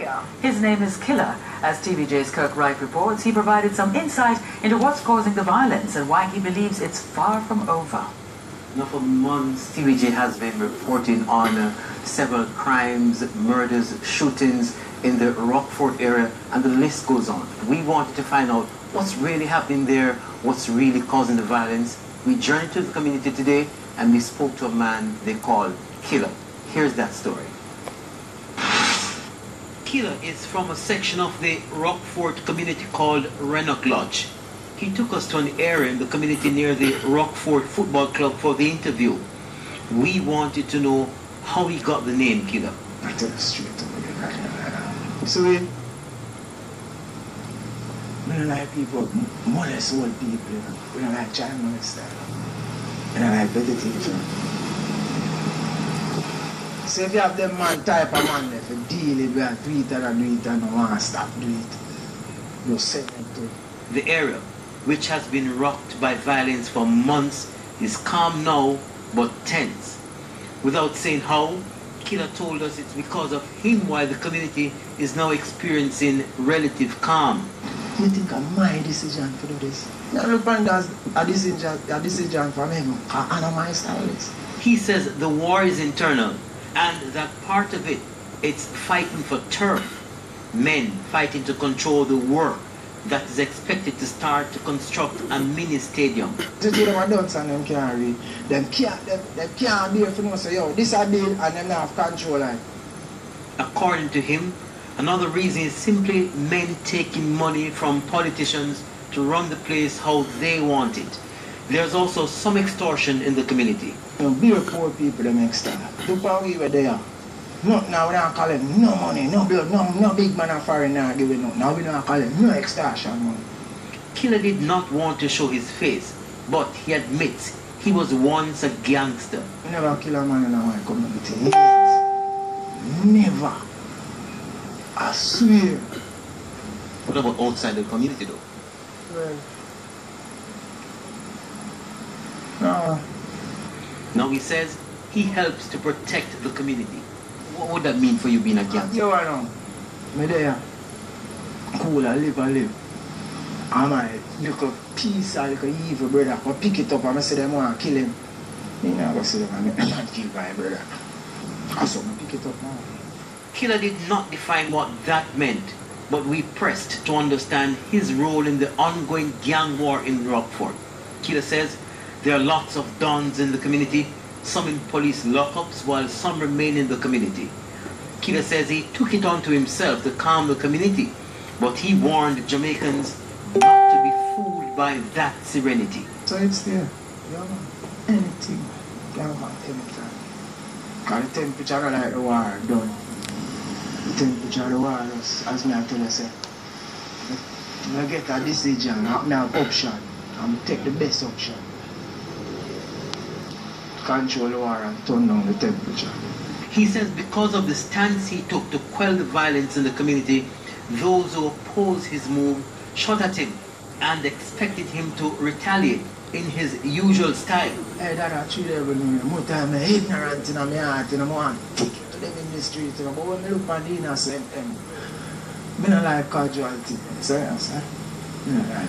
area. His name is Killer. As TVJ's Kirk Wright reports, he provided some insight into what's causing the violence and why he believes it's far from over. Now for months, TVJ has been reporting on several crimes, murders, shootings in the Rockfort area, and the list goes on. We wanted to find out what's really happening there, what's really causing the violence. We journeyed to the community today and we spoke to a man they call Killer. Here's that story. Killer is from a section of the Rockfort community called Rennock Lodge. He took us to an area in the community near the Rockfort Football Club for the interview. We wanted to know how he got the name Killer. I tell you straight up. So we don't like people molest old people, you know. We don't like child molester. We don't like petty things, you know. So if you have them man type of man there for deal it, and do it and no want to stop do it, you send them to it. The area, which has been rocked by violence for months, is calm now but tense. Without saying how, Killer told us it's because of him why the community is now experiencing relative calm. You think of my decision to do this? You look on as a decision from him, I know my style is. He says the war is internal and that part of it, it's fighting for turf. Men fighting to control the work that is expected to start to construct a mini stadium. The two them done and them can't read. Them can't do it for no say, yo, this a deal and them not have control of it. According to him, another reason is simply men taking money from politicians to run the place how they want it. There's also some extortion in the community. You know, beer poor people them extra. Look how we were there. No, now we don't call him no money, no blood, no big man of foreign now giving no. Now we don't call him no extortion money. Killer did not want to show his face, but he admits he was once a gangster. You never kill a man in my community yet. Never. I swear. What about outside the community though? Well, no. Now he says he helps to protect the community. What would that mean for you being a gangster? You know, me there, cool, I live. I'm a little piece of little evil brother. I pick it up and I say them want to kill him. You know, I go see them and I'm not kill my brother. So I pick it up now. Killer did not define what that meant, but we pressed to understand his role in the ongoing gang war in Rockfort. Killer says there are lots of dons in the community, some in police lockups while some remain in the community. Killer says he took it onto himself to calm the community, but he warned Jamaicans not to be fooled by that serenity. So it's there. Yeah, man. Anything. Yeah, man. Anytime. Because the temperature not like the war done. The temperature of the war, as me I tell you, say, I get a decision, now option, and take the best option. Control the war and turn down the temperature. He says because of the stance he took to quell the violence in the community, those who oppose his move shot at him and expected him to retaliate in his usual style. Hey, that I treat everyone. More time I'm ignorant in my heart and I want to kick it to them in the street. But when I look at the innocent, I don't like casualty. So, I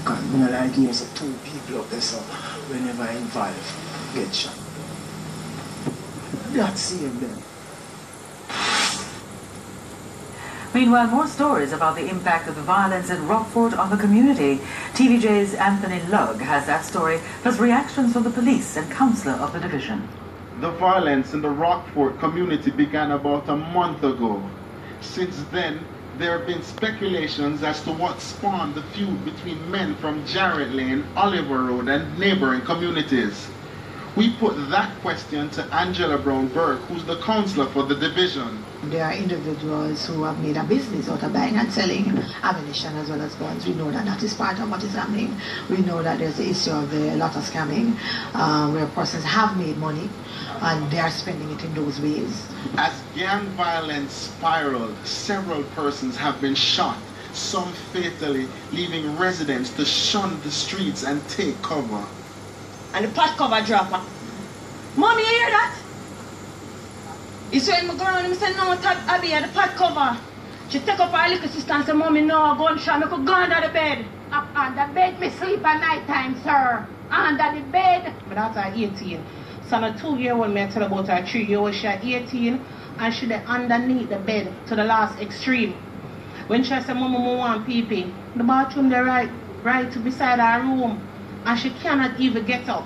don't like you. So two people up there, so whenever I involve, get shot. That's saved them. Meanwhile, more stories about the impact of the violence in Rockfort on the community. TVJ's Anthony Lugg has that story, plus reactions from the police and councillor of the division. The violence in the Rockfort community began about a month ago. Since then, there have been speculations as to what spawned the feud between men from Jarrett Lane, Oliver Road, and neighboring communities. We put that question to Angela Brown-Burke, who's the councillor for the division. There are individuals who have made a business out of buying and selling ammunition as well as guns. We know that that is part of what is happening. We know that there's the issue of the lot of scamming, where persons have made money and they are spending it in those ways. As gang violence spiraled, several persons have been shot, some fatally, leaving residents to shun the streets and take cover. And the pot cover dropper. Mommy, you hear that? You see when I go around and say, no, Abby, the pot cover. She take up her little sister and say, Mommy, no, I go and try, I could go under the bed. Up under bed, me sleep at night time, sir. Under the bed. My daughter 18. So I'm a 2-year-old, me I tell about her 3-year-old, she 18. And she there underneath the bed to the last extreme. When she said, Mama, I want pee-pee, the bathroom there right beside her room. And she cannot even get up.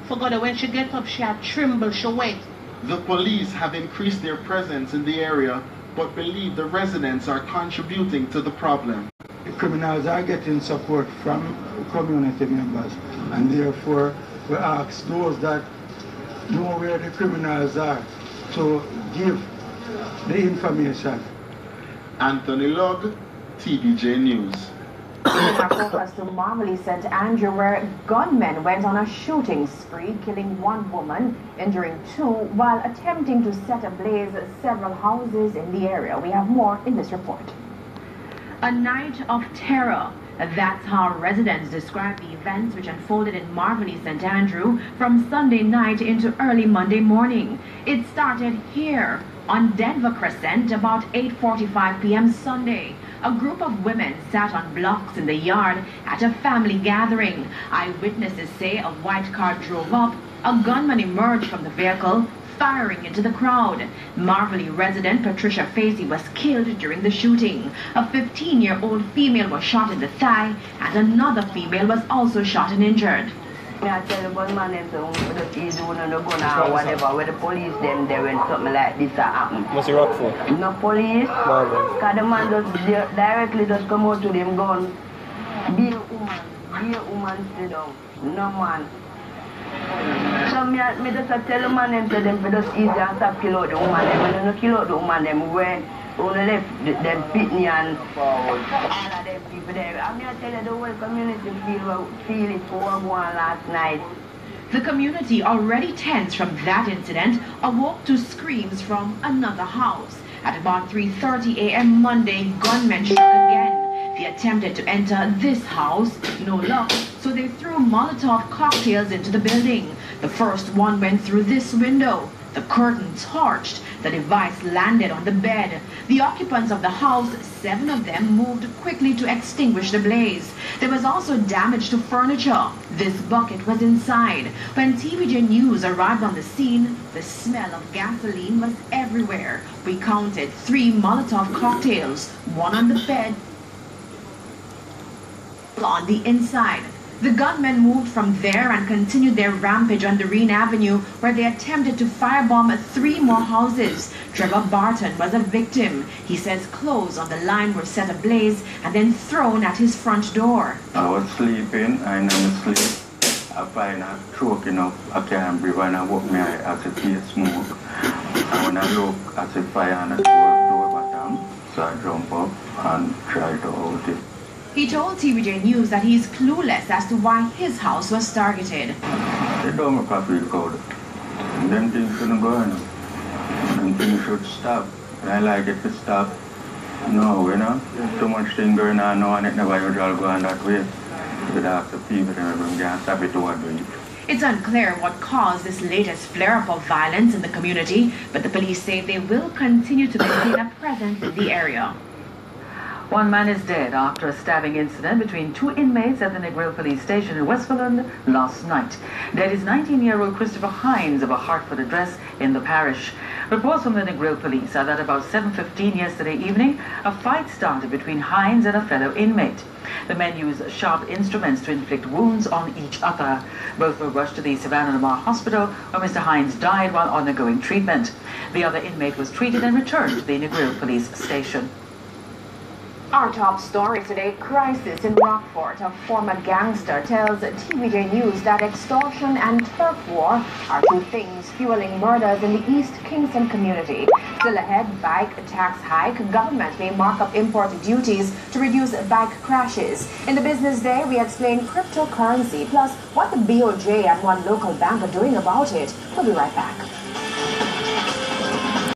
Forgot that when she get up, she had tremble, she wet. The police have increased their presence in the area, but believe the residents are contributing to the problem. The criminals are getting support from community members, and therefore we ask those that know where the criminals are to give the information. Anthony Lugg, TVJ News. Our focus to Marley St. Andrew, where gunmen went on a shooting spree, killing 1 woman, injuring 2, while attempting to set ablaze several houses in the area. We have more in this report. A night of terror. That's how residents describe the events which unfolded in Marley St. Andrew from Sunday night into early Monday morning. It started here on Denver Crescent about 8:45 p.m. Sunday. A group of women sat on blocks in the yard at a family gathering. Eyewitnesses say a white car drove up. A gunman emerged from the vehicle, firing into the crowd. Marley resident Patricia Facey was killed during the shooting. A 15-year-old female was shot in the thigh, and another female was also shot and injured. I tell the gunman them so just easy when they go now whatever where the police them there when something like this happen. Must you Rockfort? No police. No. Cause the man just directly just come out to them gun. Be a woman sit down. No man. So me just tell the man them to them for just easy and stop kill out the woman them. When they don't kill out the woman them where only left them pitney and all of them people there. I mean I tell you the whole community feel it for one last night. The community, already tense from that incident, awoke to screams from another house. At about 3:30 a.m. Monday, gunmen struck again. They attempted to enter this house, no luck, so they threw Molotov cocktails into the building. The first one went through this window. The curtain torched. The device landed on the bed. The occupants of the house, 7 of them, moved quickly to extinguish the blaze. There was also damage to furniture. This bucket was inside. When TVJ News arrived on the scene, the smell of gasoline was everywhere. We counted 3 Molotov cocktails, 1 on the bed, on the inside. The gunmen moved from there and continued their rampage on Doreen Avenue, where they attempted to firebomb 3 more houses. Trevor Barton was a victim. He says clothes on the line were set ablaze and then thrown at his front door. I was sleeping, and in my sleep, I find a choking up. I can't breathe, and I woke me as if it's smoke. And when I look at the fire on the door bottom, so I jump up and try to hold it. He told TVJ News that he is clueless as to why his house was targeted. They don't make a feel cold. Them things shouldn't go on. Them things should stop. I like it to stop. No, you know, too much thing going on now and it never usually go on that way. We'd ask the people and everyone can stop it to what we do. It's unclear what caused this latest flare-up of violence in the community, but the police say they will continue to maintain a presence in the area. 1 man is dead after a stabbing incident between 2 inmates at the Negril police station in Westmoreland last night. Dead is 19-year-old Christopher Hines of a Hartford address in the parish. Reports from the Negril police are that about 7:15 yesterday evening, a fight started between Hines and a fellow inmate. The men used sharp instruments to inflict wounds on each other. Both were rushed to the Savannah Lamar Hospital, where Mr. Hines died while undergoing treatment. The other inmate was treated and returned to the Negril police station. Our top story today, crisis in Rockfort. A former gangster tells TVJ News that extortion and turf war are 2 things fueling murders in the East Kingston community. Still ahead, bike tax hike. Government may mark up import duties to reduce bike crashes. In the business day, we explain cryptocurrency, plus what the BOJ and 1 local bank are doing about it. We'll be right back.